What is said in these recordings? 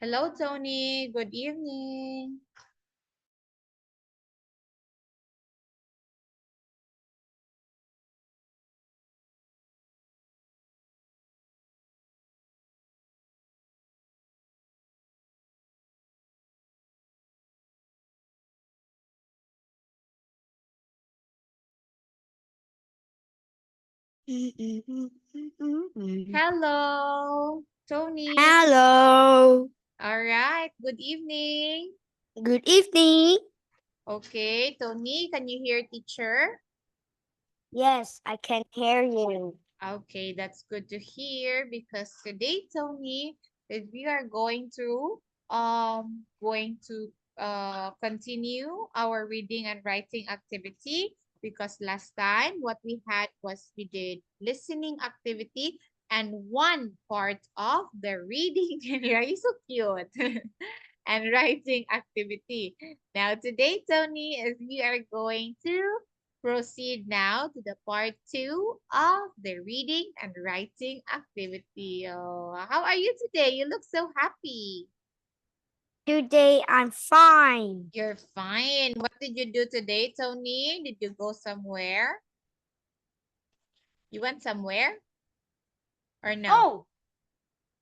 Hello, Tony. Good evening. Hello, Tony. Hello. All right. Good evening. Good evening. Okay, Tony, can you hear teacher? Yes, I can hear you. Okay, that's good to hear because today, Tony, we are going to continue our reading and writing activity because last time what we had was we did listening activity and one part of the reading and you're so cute and writing activity. Now today, Tony, is we are going to proceed now to the part 2 of the reading and writing activity. Oh, how are you today? You look so happy. Today I'm fine. You're fine. What did you do today, Tony? Did you go somewhere? You went somewhere or no? Oh,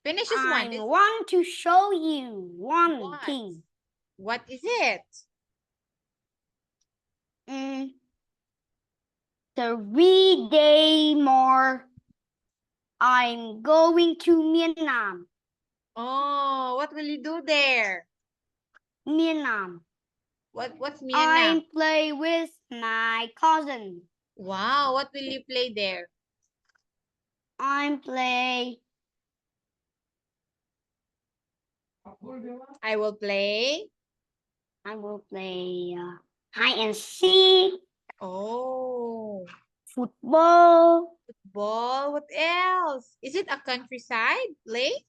Finish this one. I want to show you one What? thing. What is it? 3 day more. I'm going to Myanmar. Oh, what will you do there? Myanmar. What's Myanmar? I play with my cousin. Wow, what will you play there? I play I will play. hide and seek, Oh, football. football. What else? Is it a countryside lake?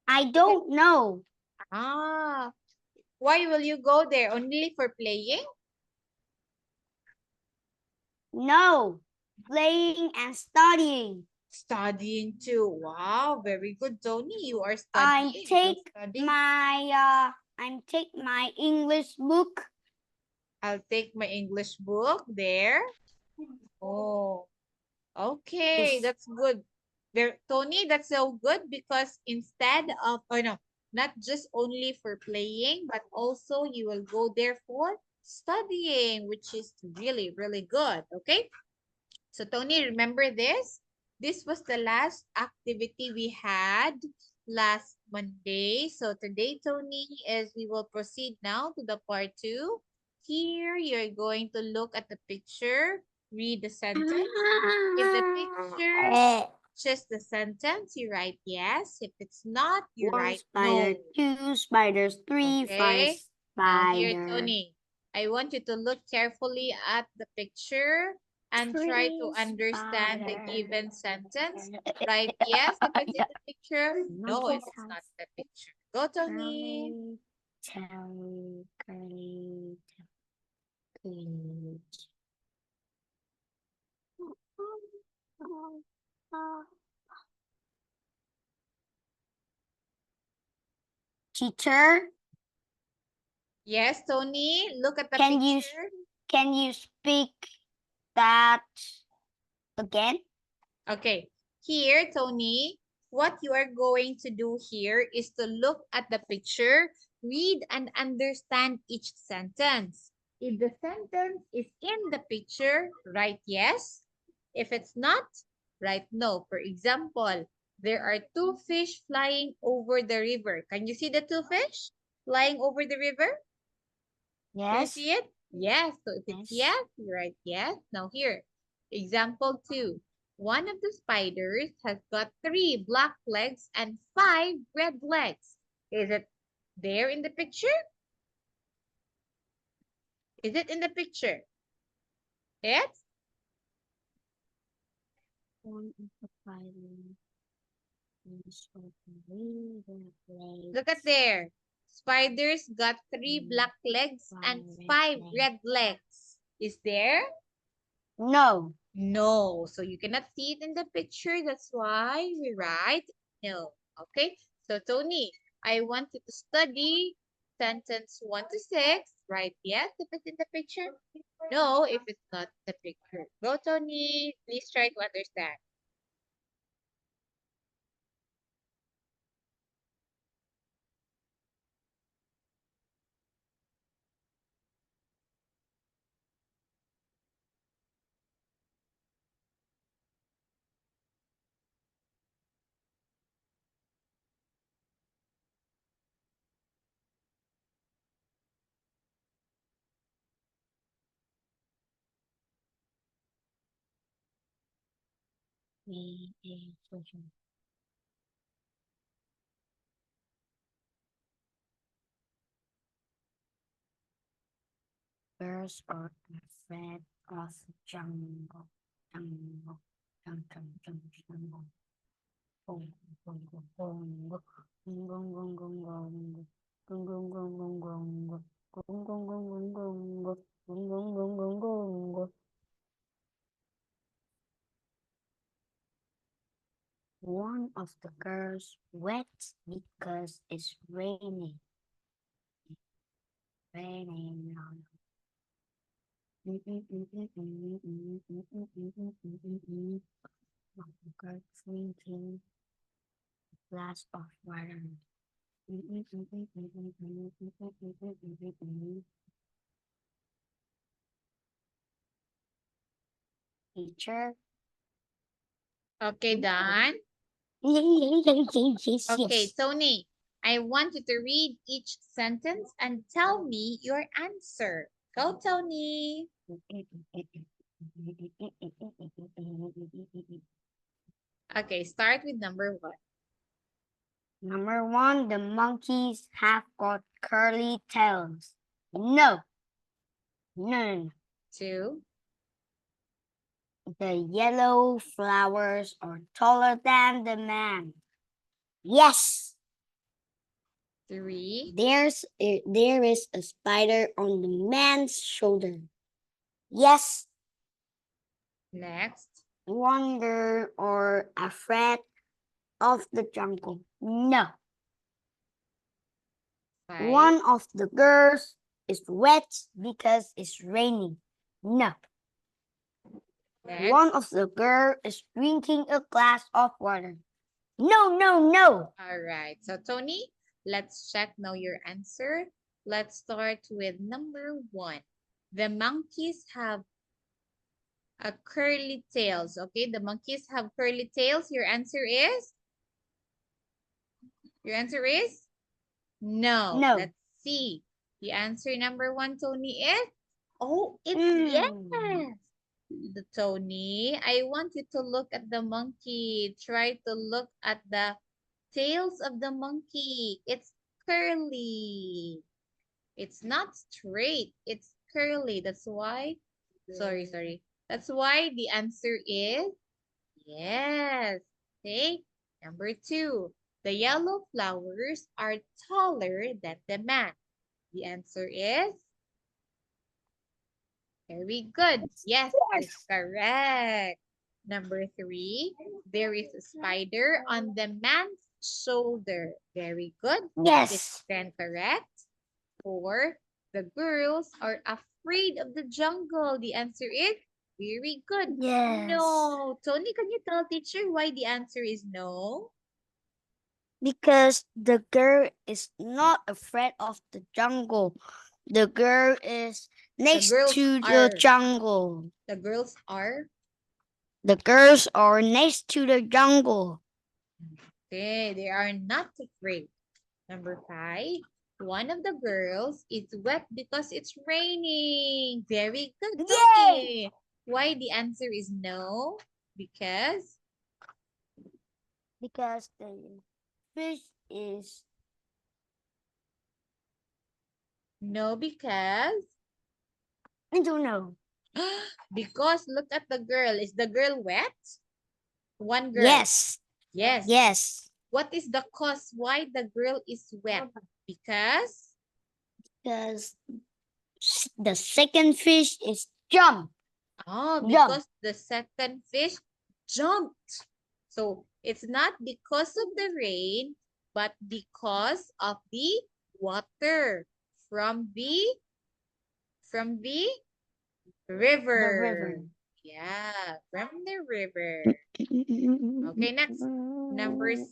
I Is it? don't know. Ah, why will you go there? Only for playing? No, playing and studying. Studying too. Wow, very good, Tony. You are I studying. You're take studying. my English book. I'll take my English book there. Oh, okay, Yes. that's good. There, Tony, that's so good because instead of, oh no, not just only for playing, but also you will go there for studying, which is really, really good. Okay. So, Tony, remember this? This was the last activity we had last Monday. So, today, Tony, is we will proceed now to the part 2. Here, you're going to look at the picture, read the sentence. If the picture just the sentence, you write yes. If it's not, you One write spider, no. 2 spiders, 3, 5 Okay? Now here, spider. Tony, I want you to look carefully at the picture and try to 3 understand the spider. given sentence. Write yes if it's in the picture. No if Monkey's it's not house. in the picture. Go, Tony. Curly, curly, curly, curly. Teacher, Yes, Tony, look at the can you picture. can you speak that again? Okay, here, Tony, what you are going to do here is to look at the picture, read and understand each sentence. If the sentence is in the picture, write yes. If it's not, write no. For example, there are 2 fish flying over the river. Can you see the 2 fish flying over the river? Can you Yes. see it? Yes. So if it's Yes. yes, you write yes. Now here, example 2. One of the spiders has got 3 black legs and 5 red legs. Is it there in the picture? Is it in the picture? Yes? One of the spider is Look at there. Spiders got 3 black legs and 5 red legs. Is there? No. No. So you cannot see it in the picture. That's why we write no. Okay, so Tony, I want you to study sentence 1 to 6. Right? Yes, if it's in the picture. No, if it's not the picture. Go, Tony. Please try to understand. Birds are afraid of jungle. Jungle. Jungle. Gong, gong, gong, gong, gong, gong, gong, gong, gong. Gong, gong, gong, gong, gong. Gong, gong, gong, gong, gong. Gong, gong, gong, gong, gong. One of the girls wet because it's raining. Raining. Girl drinking a glass of water. Teacher. Okay, done. Yes. Okay, Tony, I want you to read each sentence and tell me your answer. Go, Tony. Okay, start with number 1. Number 1, the monkeys have got curly tails. No. No. 2, The yellow flowers are taller than the man. Yes. 3, There is a spider on the man's shoulder. Yes. next, Wonder or afraid of the jungle. No. 5, One of the girls is wet because it's raining. No. One next. of the girl is drinking a glass of water. No, no, no. All right. So, Tony, let's check now your answer. Let's start with number 1. The monkeys have a curly tails. Okay, the monkeys have curly tails. Your answer is? Your answer is? No. No. Let's see. The answer number 1, Tony, is? Oh, it's yes. The Tony, I want you to look at the monkey. Try to look at the tails of the monkey. It's curly. It's not straight. It's curly. That's why. Sorry. That's why the answer is yes. Okay. Number 2. The yellow flowers are taller than the man. The answer is very good. Yes, it's correct. Number 3, there is a spider on the man's shoulder. Very good. Yes. It's 10 correct. 4, the girls are afraid of the jungle. The answer is very good. Yes. No. Tony, can you tell teacher why the answer is no? Because the girl is not afraid of the jungle. The girl is next girls to the are- jungle. The girls are? The girls are next to the jungle. Okay, they are not afraid. Number 5, one of the girls is wet because it's raining. Very good. Tony. Why the answer is no? Because the fish is no, because I don't know. because look at the girl. Is the girl wet? One girl. Yes. Yes. Yes. What is the cause why the girl is wet? Because Because the second fish is jump. because the second fish jumped. So It's not because of the rain, but because of the water from the river. river. Yeah, from the river. Okay, next. Number 6.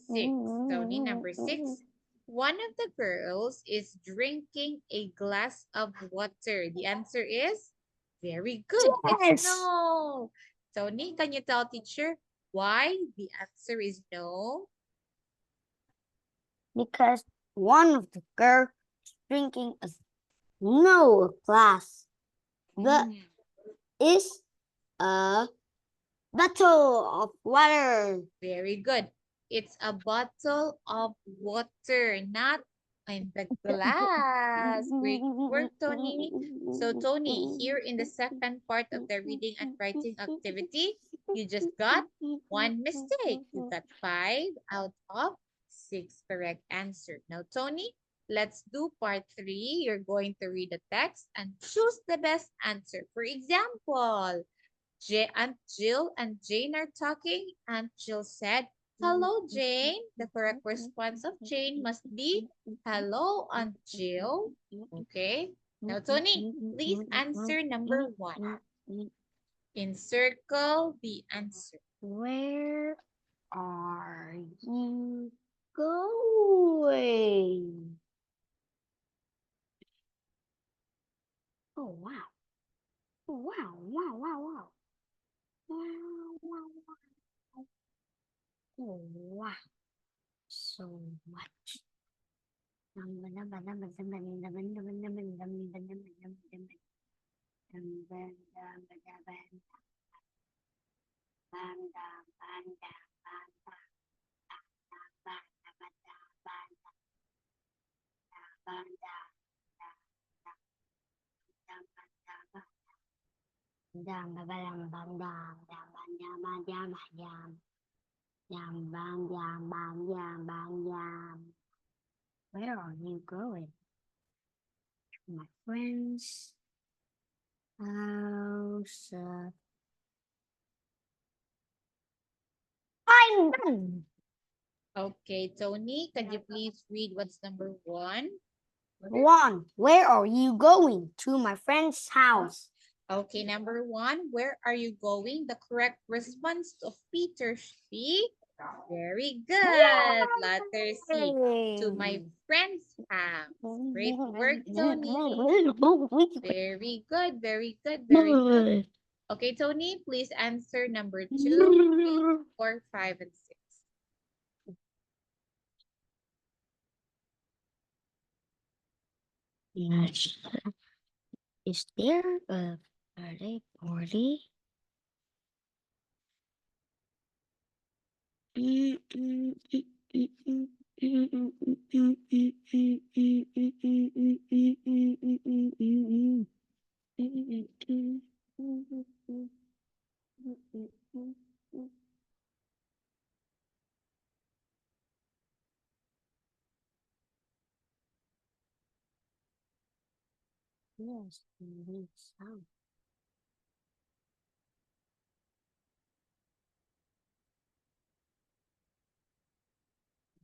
Tony, number 6. One of the girls is drinking a glass of water. The answer is very good. It's Yes. no. Tony, can you tell teacher why the answer is no? Because one of the girls drinking a no glass. The Mm, is a bottle of water. very good. It's a bottle of water, not in the glass. Great work, Tony. So, Tony, here in the second part of the reading and writing activity, you just got one mistake. You got 5 out of 6 correct answer. Now, Tony, let's do part 3. You're going to read the text and choose the best answer. For example, Aunt Jill and Jane are talking. Aunt Jill said, "Hello, Jane." The correct response of Jane must be, "Hello, Aunt Jill." Okay. Now, Tony, please answer number 1. Encircle the answer. Where are you going? Oh wow. Oh wow, wow, wow, wow. Wow, wow, wow. Oh wow. So much. Where are you going? To my friend's house. I'm done. Okay, Tony, can you please read what's number 1? 1. Where are you going? To my friend's house. Okay, number 1, where are you going? The correct response of Peter should be very good. Letter C. To my friend's house. Great work, Tony. Very good, very good, very good. Okay, Tony, please answer number 2, 3, 4, 5, and 6. Yes. Is there a birthday party? Yes, indeed so.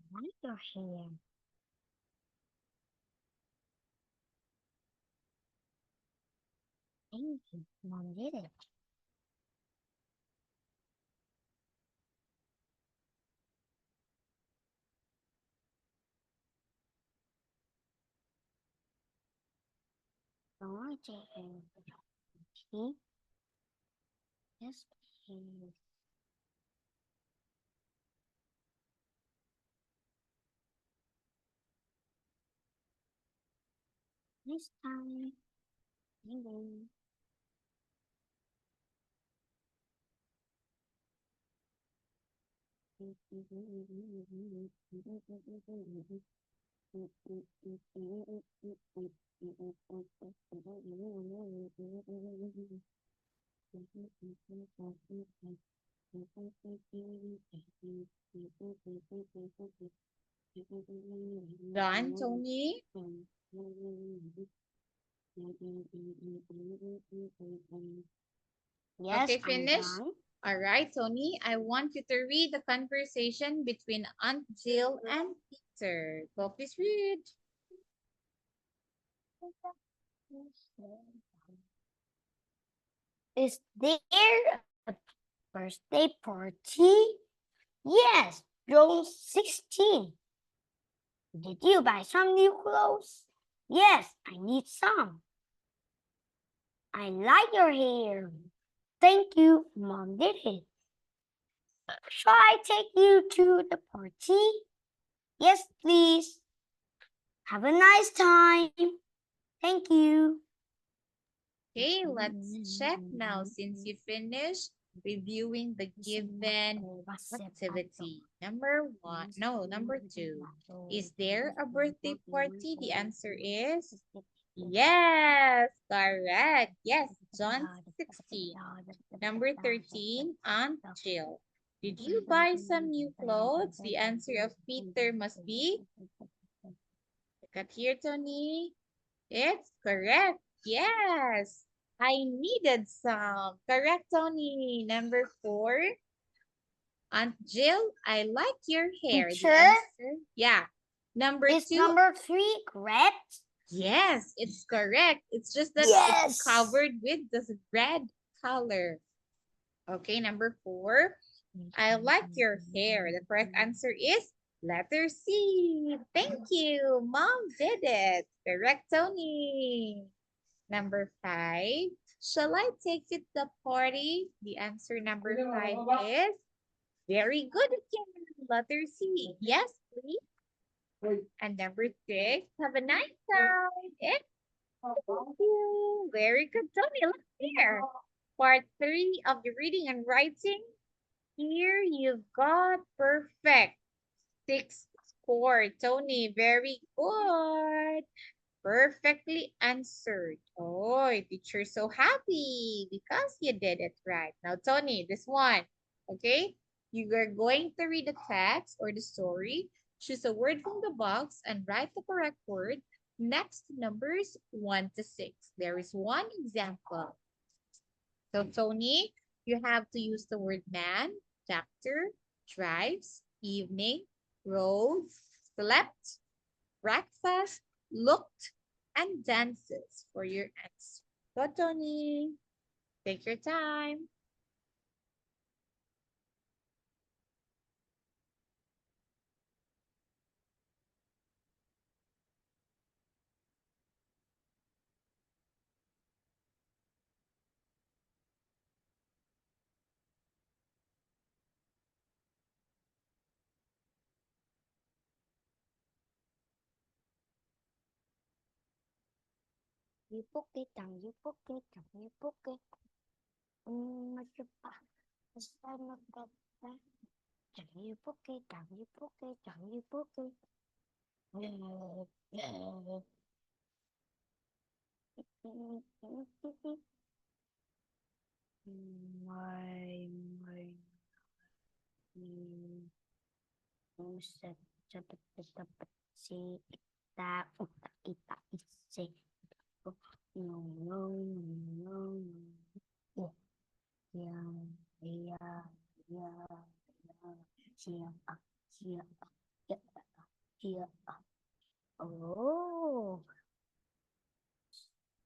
Why you're here? Thank you. Mom did it. Don't take tea. Yes, please. This time. Maybe. Done, Tony? Yes, Okay, I'm finish? done. All right, Tony, I want you to read the conversation between Aunt Jill and Peter. Go, please read. Is there a birthday party? Yes, Joel's 16. Did you buy some new clothes? Yes, I need some. I like your hair. Thank you, Mom did it. Shall I take you to the party? Yes, please. Have a nice time. Thank you. Okay, let's check now since you finished reviewing the given activity. Number 2. Is there a birthday party? The answer is yes, correct. Yes, John 16. Number 13, Aunt Jill. Did you buy some new clothes? The answer of Peter must be, look at here, Tony. It's correct. Yes. I needed some. Correct, Tony. Number 4, Aunt Jill, I like your hair. The Teacher? answer, yeah. Number Is 2, number 3 correct? yes, it's correct. It's just that it's Yes. covered with this red color. Okay, number 4, I like your hair. The correct answer is letter C. Thank you. Mom did it. Correct, Tony. Number 5, shall I take you to the party? The answer number 5 is very good again. Letter C. Yes, please. And number 6, have a nice time. Thank you. Very good, Tony. Look here. Part 3 of the reading and writing. Here you've got perfect. 6 score. Tony, very good. Perfectly answered. Oh, teacher's so happy because you did it right. Now, Tony, this one, okay? You are going to read the text or the story, choose a word from the box, and write the correct word next to numbers 1 to 6. There is one example. So, Tony, you have to use the word man, doctor, drives, evening, roads, slept, breakfast, looked, and dances for your answer. Go, Tony. Take your time. You book it down, you book it down, you book it. You book it down, you book it down, you book it. Si ita uta ita ise no no no no ya ya ya ya sia sia ya sia oh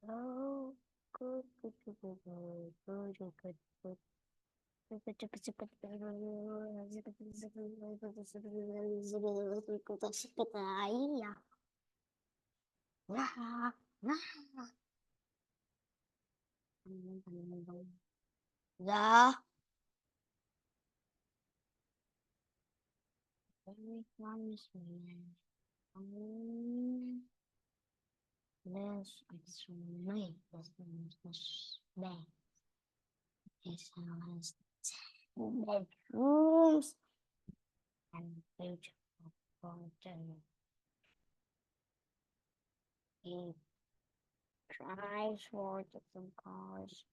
oh good good good good good good good good. Iya. Nah, nah. Dah. Very promise me. This is me. This bed. This has bedrooms and beautiful garden. It drives for different cars.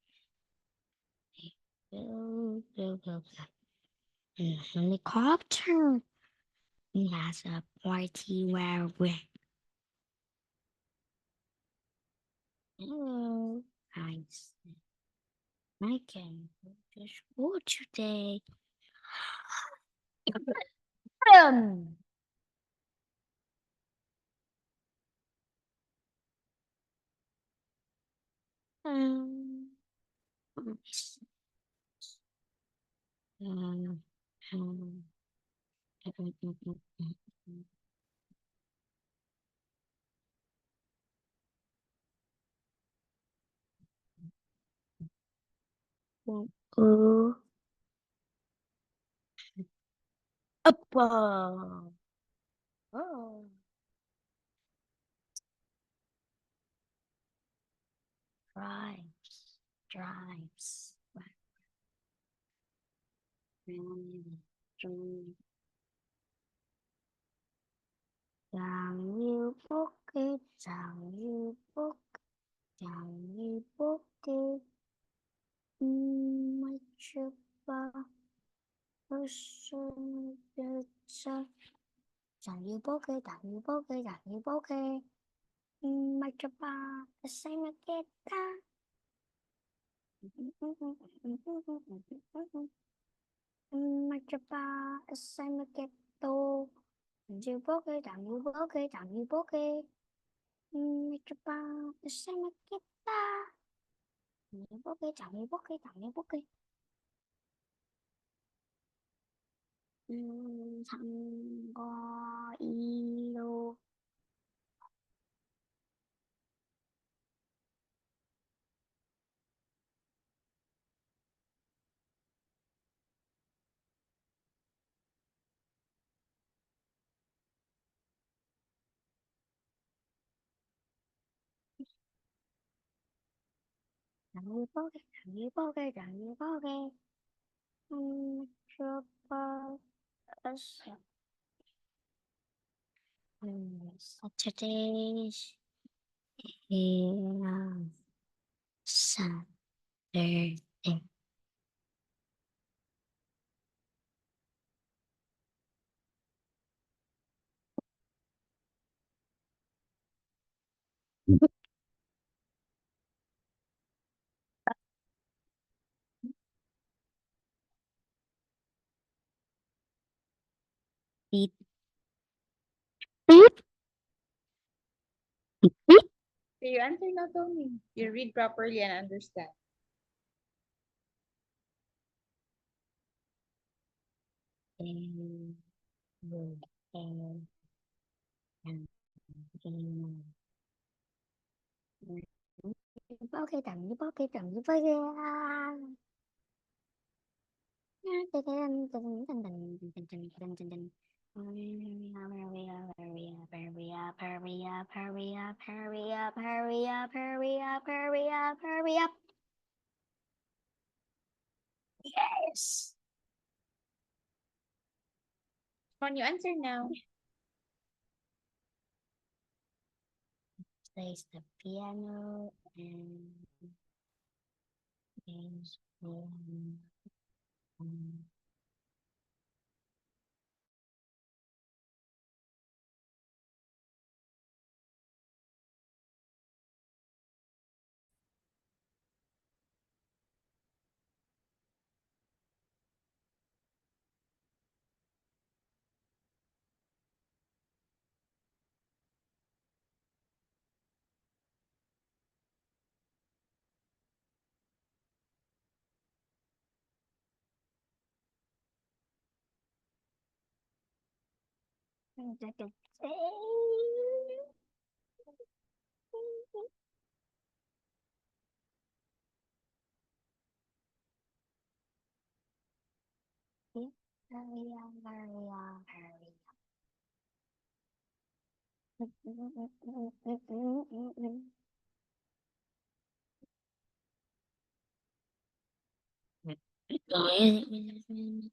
Helicopter. He has a party where we. Hello. Hi. I can go to school today. Um, um, um, um, uh, apple. Oh, drives, drives. Chẳng như bốc kê, chẳng như bốc, chẳng như bốc kê. Mà chưa ba, ở sân đất xa. Chẳng như bốc kê, chẳng như bốc kê, chẳng như bốc kê. Mà chưa ba, ở sân đất xa. Mà chưa ba, ở sân đất tô. Chẳng như bốc kê, chẳng như bốc kê, chẳng như bốc kê. Mà chưa ba, ở sân đất xa. Như bốc kê, chẳng như bốc kê, chẳng như bốc kê. Thằng có y lô. Chẳng như bốc kê, chẳng như bốc kê, chẳng như bốc kê. Chưa bơ. Saturday is Saturday. Beep, beep, beep. So you answer now, Tony. You read properly and understand. And bốc kê, chẳng như bốc kê, chẳng như bốc kê. Hurry up. Yes. Come on, you answer now. Plays the piano and games.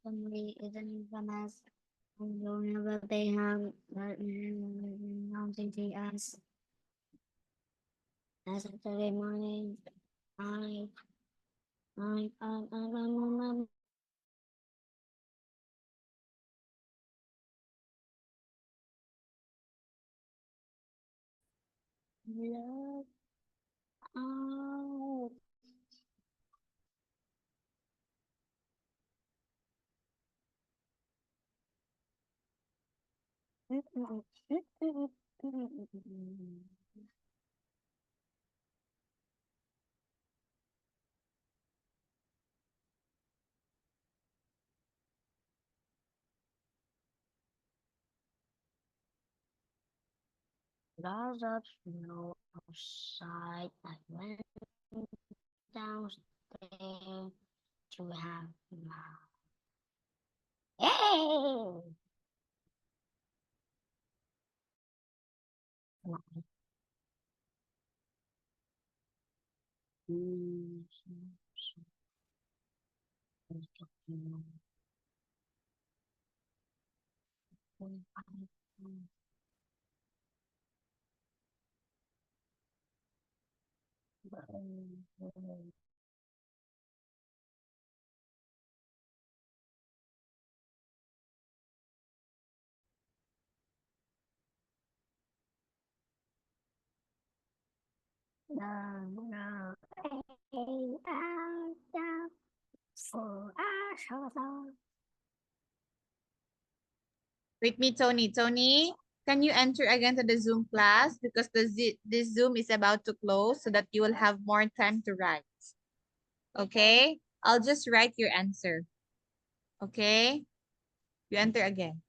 Family isn't famous. You'll never be home, but something to us. Saturday morning, I, I, love out. Lots of snow outside. I went downstairs to have my. Hey! With me, Tony. Tony, can you enter again to the Zoom class because this Zoom is about to close so that you will have more time to write. Okay? I'll just write your answer. Okay? You enter again.